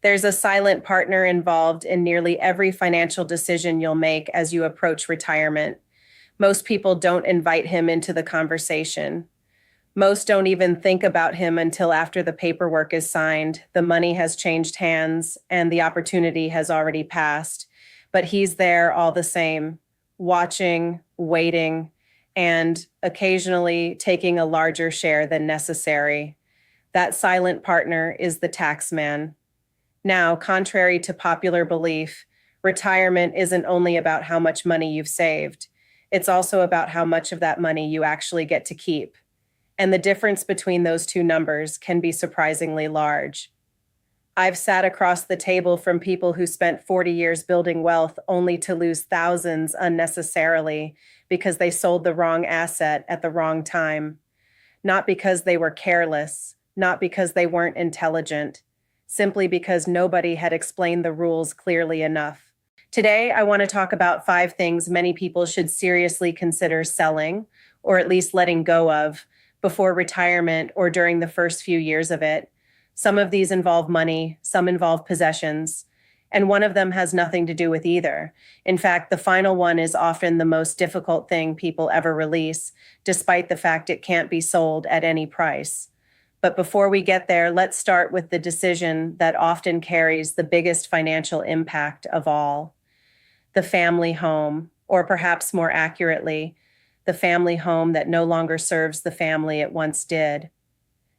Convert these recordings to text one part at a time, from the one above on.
There's a silent partner involved in nearly every financial decision you'll make as you approach retirement. Most people don't invite him into the conversation. Most don't even think about him until after the paperwork is signed, the money has changed hands, and the opportunity has already passed. But he's there all the same, watching, waiting, and occasionally taking a larger share than necessary. That silent partner is the tax man. Now, contrary to popular belief, retirement isn't only about how much money you've saved. It's also about how much of that money you actually get to keep. And the difference between those two numbers can be surprisingly large. I've sat across the table from people who spent 40 years building wealth only to lose thousands unnecessarily because they sold the wrong asset at the wrong time. Not because they were careless, not because they weren't intelligent, simply because nobody had explained the rules clearly enough. Today, I want to talk about 5 things many people should seriously consider selling, or at least letting go of, before retirement or during the first few years of it. Some of these involve money, some involve possessions, and one of them has nothing to do with either. In fact, the final one is often the most difficult thing people ever release, despite the fact it can't be sold at any price. But before we get there, let's start with the decision that often carries the biggest financial impact of all: the family home, or perhaps more accurately, the family home that no longer serves the family it once did.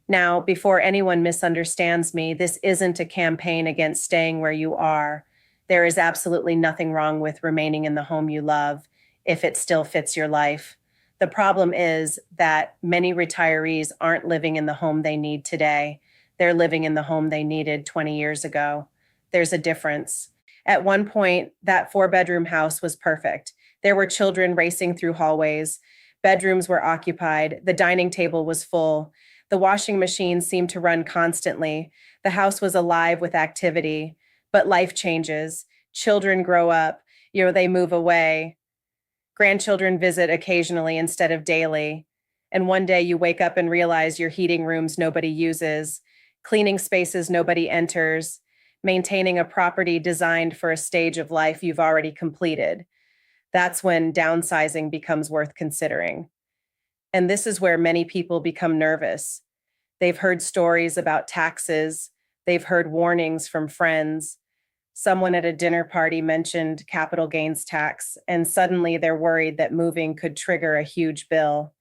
Now, before anyone misunderstands me, this isn't a campaign against staying where you are. There is absolutely nothing wrong with remaining in the home you love if it still fits your life. The problem is that many retirees aren't living in the home they need today. They're living in the home they needed 20 years ago. There's a difference. At one point, that 4-bedroom house was perfect. There were children racing through hallways. Bedrooms were occupied. The dining table was full. The washing machine seemed to run constantly. The house was alive with activity. But life changes. Children grow up. They move away. Grandchildren visit occasionally instead of daily. And one day you wake up and realize your heating rooms nobody uses, cleaning spaces nobody enters, maintaining a property designed for a stage of life you've already completed. That's when downsizing becomes worth considering. And this is where many people become nervous. They've heard stories about taxes. They've heard warnings from friends. Someone at a dinner party mentioned capital gains tax, and suddenly they're worried that moving could trigger a huge bill.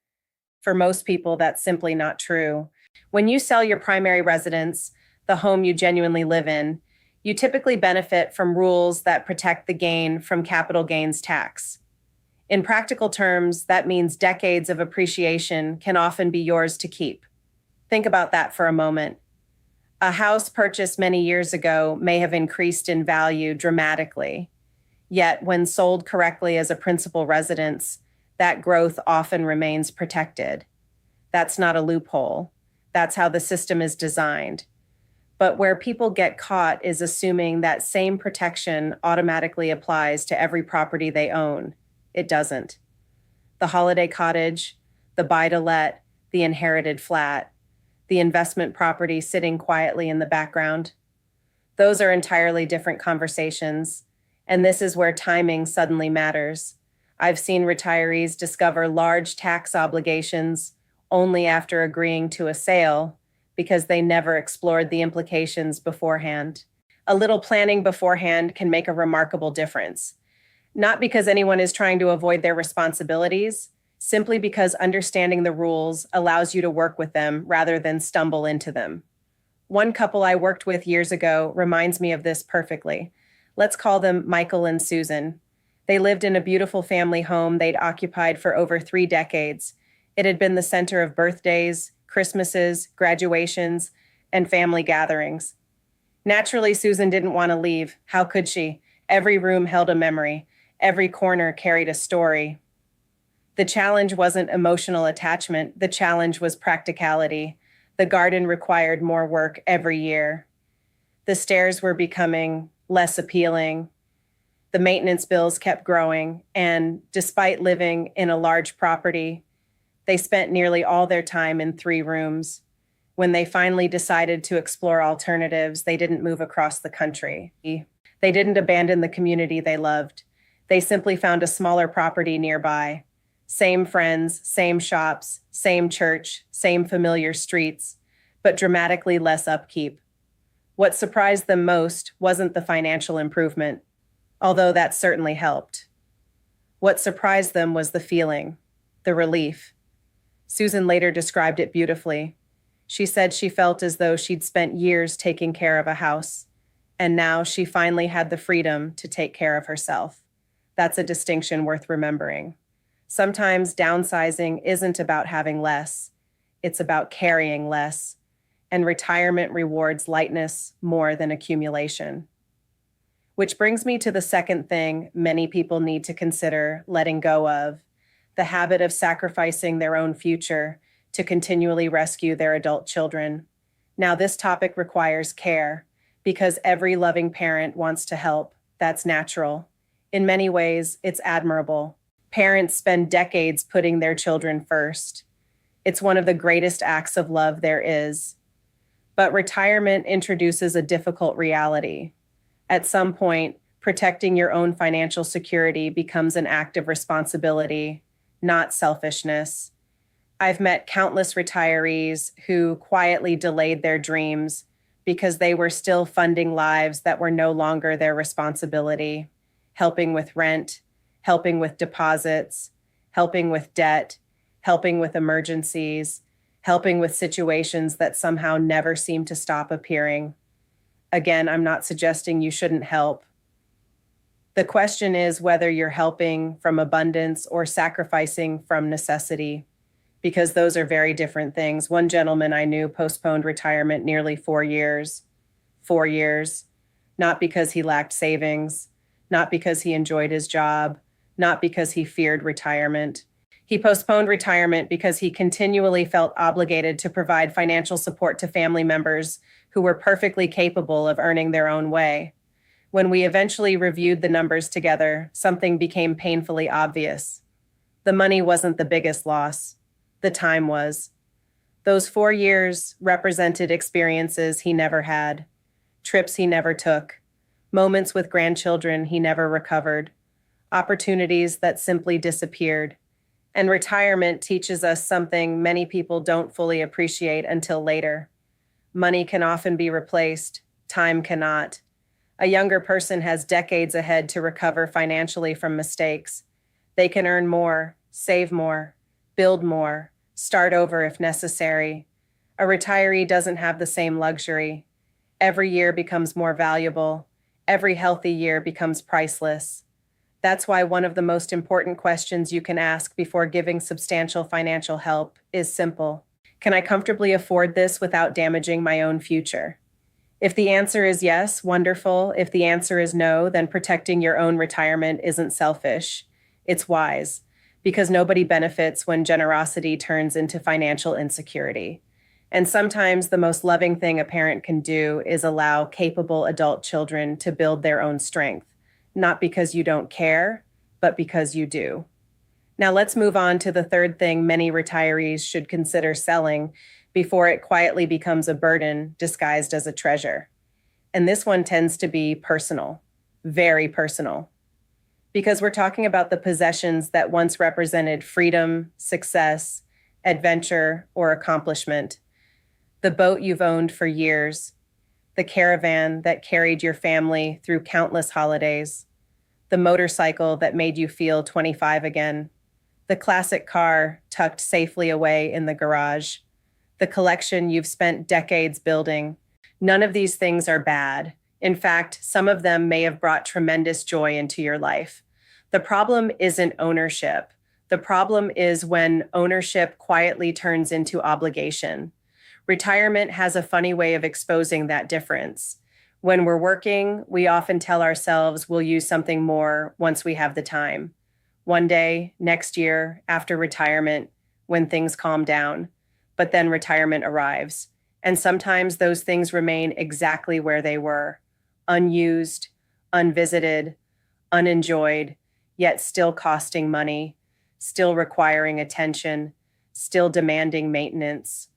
For most people, that's simply not true. When you sell your primary residence, the home you genuinely live in, you typically benefit from rules that protect the gain from capital gains tax. In practical terms, that means decades of appreciation can often be yours to keep. Think about that for a moment. A house purchased many years ago may have increased in value dramatically. Yet, when sold correctly as a principal residence, that growth often remains protected. That's not a loophole. That's how the system is designed. But where people get caught is assuming that same protection automatically applies to every property they own. It doesn't. The holiday cottage, the buy-to-let, the inherited flat, the investment property sitting quietly in the background. Those are entirely different conversations, and this is where timing suddenly matters. I've seen retirees discover large tax obligations only after agreeing to a sale because they never explored the implications beforehand. A little planning beforehand can make a remarkable difference. Not because anyone is trying to avoid their responsibilities, simply because understanding the rules allows you to work with them rather than stumble into them. One couple I worked with years ago reminds me of this perfectly. Let's call them Michael and Susan. They lived in a beautiful family home they'd occupied for over 3 decades. It had been the center of birthdays, Christmases, graduations, and family gatherings. Naturally, Susan didn't want to leave. How could she? Every room held a memory. Every corner carried a story. The challenge wasn't emotional attachment. The challenge was practicality. The garden required more work every year. The stairs were becoming less appealing. The maintenance bills kept growing, and despite living in a large property, they spent nearly all their time in 3 rooms. When they finally decided to explore alternatives, they didn't move across the country. They didn't abandon the community they loved. They simply found a smaller property nearby. Same friends, same shops, same church, same familiar streets, but dramatically less upkeep. What surprised them most wasn't the financial improvement, although that certainly helped. What surprised them was the feeling, the relief. Susan later described it beautifully. She said she felt as though she'd spent years taking care of a house, and now she finally had the freedom to take care of herself. That's a distinction worth remembering. Sometimes downsizing isn't about having less, it's about carrying less, and retirement rewards lightness more than accumulation. Which brings me to the second thing many people need to consider letting go of: the habit of sacrificing their own future to continually rescue their adult children. Now, this topic requires care because every loving parent wants to help. That's natural. In many ways, it's admirable. Parents spend decades putting their children first. It's one of the greatest acts of love there is. But retirement introduces a difficult reality. At some point, protecting your own financial security becomes an act of responsibility, not selfishness. I've met countless retirees who quietly delayed their dreams because they were still funding lives that were no longer their responsibility, helping with rent, helping with deposits, helping with debt, helping with emergencies, helping with situations that somehow never seem to stop appearing. Again, I'm not suggesting you shouldn't help. The question is whether you're helping from abundance or sacrificing from necessity, because those are very different things. One gentleman I knew postponed retirement nearly 4 years. 4 years. Not because he lacked savings, not because he enjoyed his job, not because he feared retirement. He postponed retirement because he continually felt obligated to provide financial support to family members who were perfectly capable of earning their own way. When we eventually reviewed the numbers together, something became painfully obvious. The money wasn't the biggest loss. The time was. Those 4 years represented experiences he never had, trips he never took, moments with grandchildren he never recovered, opportunities that simply disappeared. And retirement teaches us something many people don't fully appreciate until later. Money can often be replaced, time cannot. A younger person has decades ahead to recover financially from mistakes. They can earn more, save more, build more, start over if necessary. A retiree doesn't have the same luxury. Every year becomes more valuable. Every healthy year becomes priceless. That's why one of the most important questions you can ask before giving substantial financial help is simple. Can I comfortably afford this without damaging my own future? If the answer is yes, wonderful. If the answer is no, then protecting your own retirement isn't selfish. It's wise, because nobody benefits when generosity turns into financial insecurity. And sometimes the most loving thing a parent can do is allow capable adult children to build their own strength, not because you don't care, but because you do. Now let's move on to the third thing many retirees should consider selling before it quietly becomes a burden disguised as a treasure. And this one tends to be personal, very personal, because we're talking about the possessions that once represented freedom, success, adventure, or accomplishment. The boat you've owned for years, the caravan that carried your family through countless holidays, the motorcycle that made you feel 25 again, the classic car tucked safely away in the garage, the collection you've spent decades building. None of these things are bad. In fact, some of them may have brought tremendous joy into your life. The problem isn't ownership. The problem is when ownership quietly turns into obligation. Retirement has a funny way of exposing that difference. When we're working, we often tell ourselves we'll use something more once we have the time. One day, next year, after retirement, when things calm down. But then retirement arrives. And sometimes those things remain exactly where they were, unused, unvisited, unenjoyed, yet still costing money, still requiring attention, still demanding maintenance.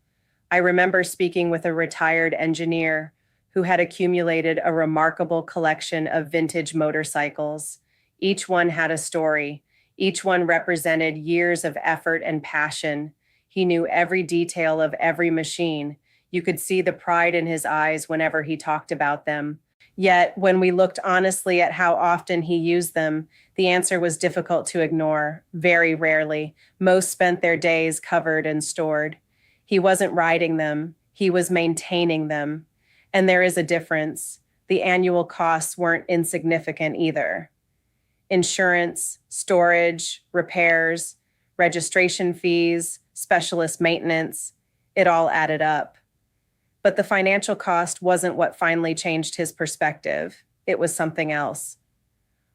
I remember speaking with a retired engineer who had accumulated a remarkable collection of vintage motorcycles. Each one had a story. Each one represented years of effort and passion. He knew every detail of every machine. You could see the pride in his eyes whenever he talked about them. Yet, when we looked honestly at how often he used them, the answer was difficult to ignore. Very rarely. Most spent their days covered and stored. He wasn't riding them, he was maintaining them. And there is a difference. The annual costs weren't insignificant either. Insurance, storage, repairs, registration fees, specialist maintenance, it all added up. But the financial cost wasn't what finally changed his perspective. It was something else.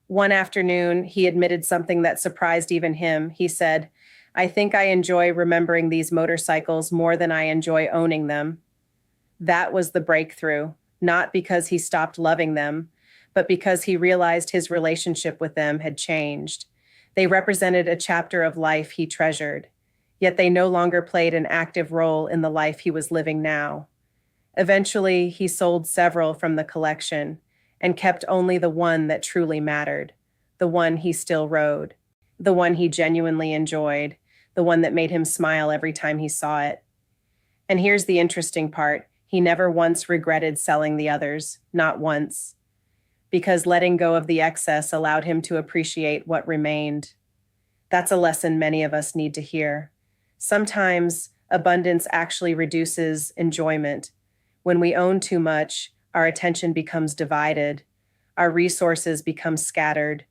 One afternoon, he admitted something that surprised even him. He said, "I think I enjoy remembering these motorcycles more than I enjoy owning them." That was the breakthrough, not because he stopped loving them, but because he realized his relationship with them had changed. They represented a chapter of life he treasured, yet they no longer played an active role in the life he was living now. Eventually, he sold several from the collection and kept only the one that truly mattered, the one he still rode, the one he genuinely enjoyed, the one that made him smile every time he saw it. And here's the interesting part. He never once regretted selling the others, not once, because letting go of the excess allowed him to appreciate what remained. That's a lesson many of us need to hear. Sometimes abundance actually reduces enjoyment. When we own too much, our attention becomes divided, our resources become scattered,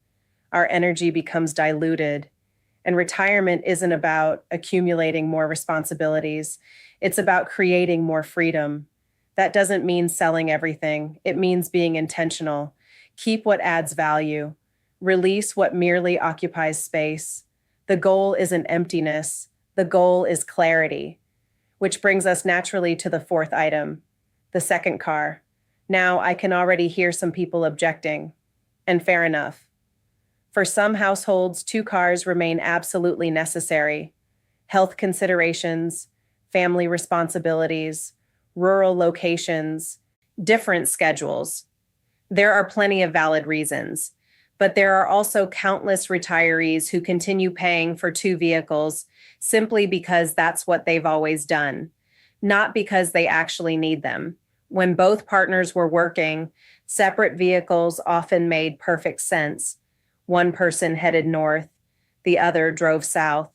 our energy becomes diluted. And retirement isn't about accumulating more responsibilities. It's about creating more freedom. That doesn't mean selling everything. It means being intentional. Keep what adds value. Release what merely occupies space. The goal isn't emptiness. The goal is clarity. Which brings us naturally to the fourth item, the second car. Now, I can already hear some people objecting. And fair enough. For some households, 2 cars remain absolutely necessary. Health considerations, family responsibilities, rural locations, different schedules. There are plenty of valid reasons, but there are also countless retirees who continue paying for 2 vehicles simply because that's what they've always done, not because they actually need them. When both partners were working, separate vehicles often made perfect sense. One person headed north, the other drove south.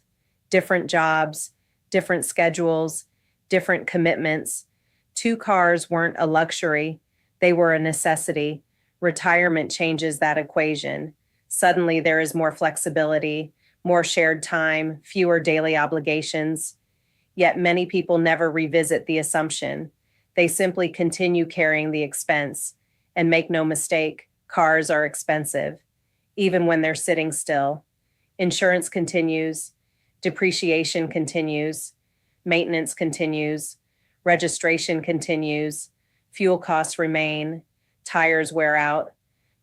Different jobs, different schedules, different commitments. 2 cars weren't a luxury, they were a necessity. Retirement changes that equation. Suddenly there is more flexibility, more shared time, fewer daily obligations. Yet many people never revisit the assumption. They simply continue carrying the expense. And make no mistake, cars are expensive, even when they're sitting still. Insurance continues, depreciation continues, maintenance continues, registration continues, fuel costs remain, tires wear out,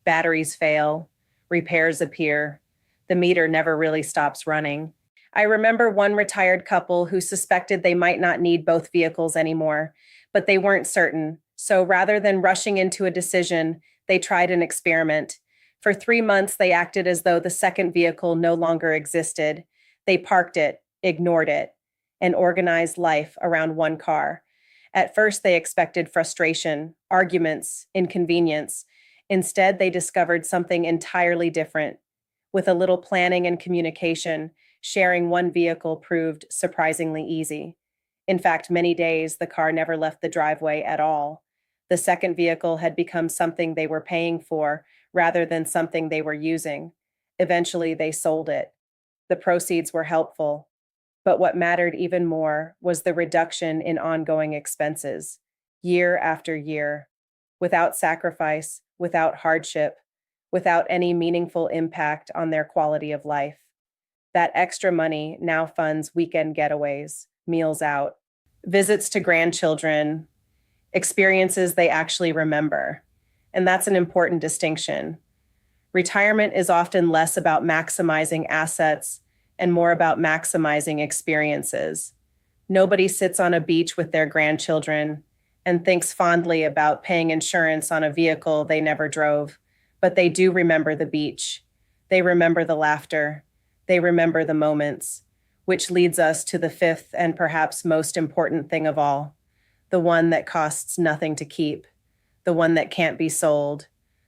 batteries fail, repairs appear. The meter never really stops running. I remember one retired couple who suspected they might not need both vehicles anymore, but they weren't certain. So rather than rushing into a decision, they tried an experiment. For 3 months, they acted as though the second vehicle no longer existed. They parked it, ignored it, and organized life around 1 car. At first, they expected frustration, arguments, inconvenience. Instead, they discovered something entirely different. With a little planning and communication, sharing 1 vehicle proved surprisingly easy. In fact, many days, the car never left the driveway at all. The second vehicle had become something they were paying for rather than something they were using. Eventually, they sold it. The proceeds were helpful. But what mattered even more was the reduction in ongoing expenses, year after year, without sacrifice, without hardship, without any meaningful impact on their quality of life. That extra money now funds weekend getaways, meals out, visits to grandchildren, experiences they actually remember. And that's an important distinction. Retirement is often less about maximizing assets and more about maximizing experiences. Nobody sits on a beach with their grandchildren and thinks fondly about paying insurance on a vehicle they never drove, but they do remember the beach. They remember the laughter. They remember the moments, which leads us to the fifth and perhaps most important thing of all, the one that costs nothing to keep, the one that can't be sold,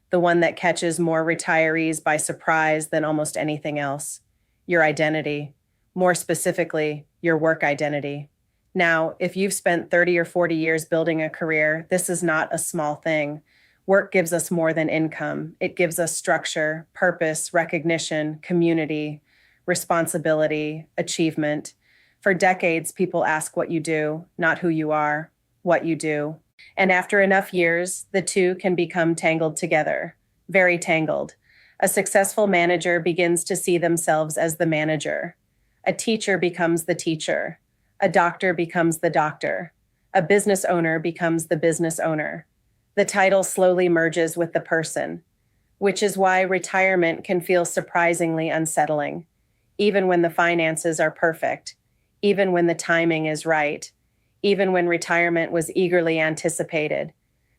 the one that catches more retirees by surprise than almost anything else, your identity, more specifically, your work identity. Now, if you've spent 30 or 40 years building a career, this is not a small thing. Work gives us more than income. It gives us structure, purpose, recognition, community, responsibility, achievement. For decades, people ask what you do, not who you are, what you do. And after enough years, the two can become tangled together, very tangled. A successful manager begins to see themselves as the manager. A teacher becomes the teacher. A doctor becomes the doctor. A business owner becomes the business owner. The title slowly merges with the person, which is why retirement can feel surprisingly unsettling, even when the finances are perfect, even when the timing is right, even when retirement was eagerly anticipated.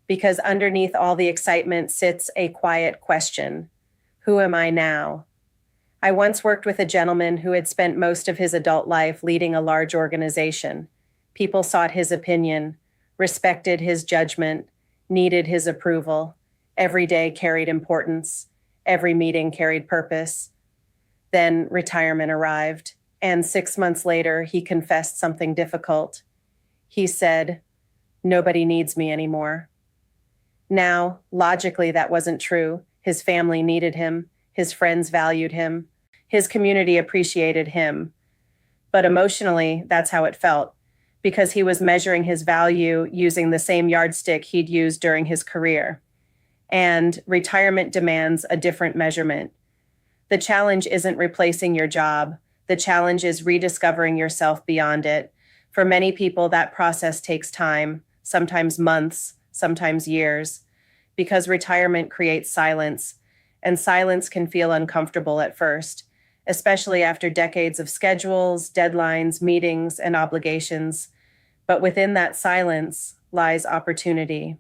Because underneath all the excitement sits a quiet question: who am I now? I once worked with a gentleman who had spent most of his adult life leading a large organization. People sought his opinion, respected his judgment, needed his approval. Every day carried importance. Every meeting carried purpose. Then retirement arrived, and 6 months later, he confessed something difficult. He said, "Nobody needs me anymore." Now, logically, that wasn't true. His family needed him. His friends valued him. His community appreciated him. But emotionally, that's how it felt, because he was measuring his value using the same yardstick he'd used during his career. And retirement demands a different measurement. The challenge isn't replacing your job. The challenge is rediscovering yourself beyond it. For many people, that process takes time, sometimes months, sometimes years, because retirement creates silence, and silence can feel uncomfortable at first, especially after decades of schedules, deadlines, meetings, and obligations. But within that silence lies opportunity.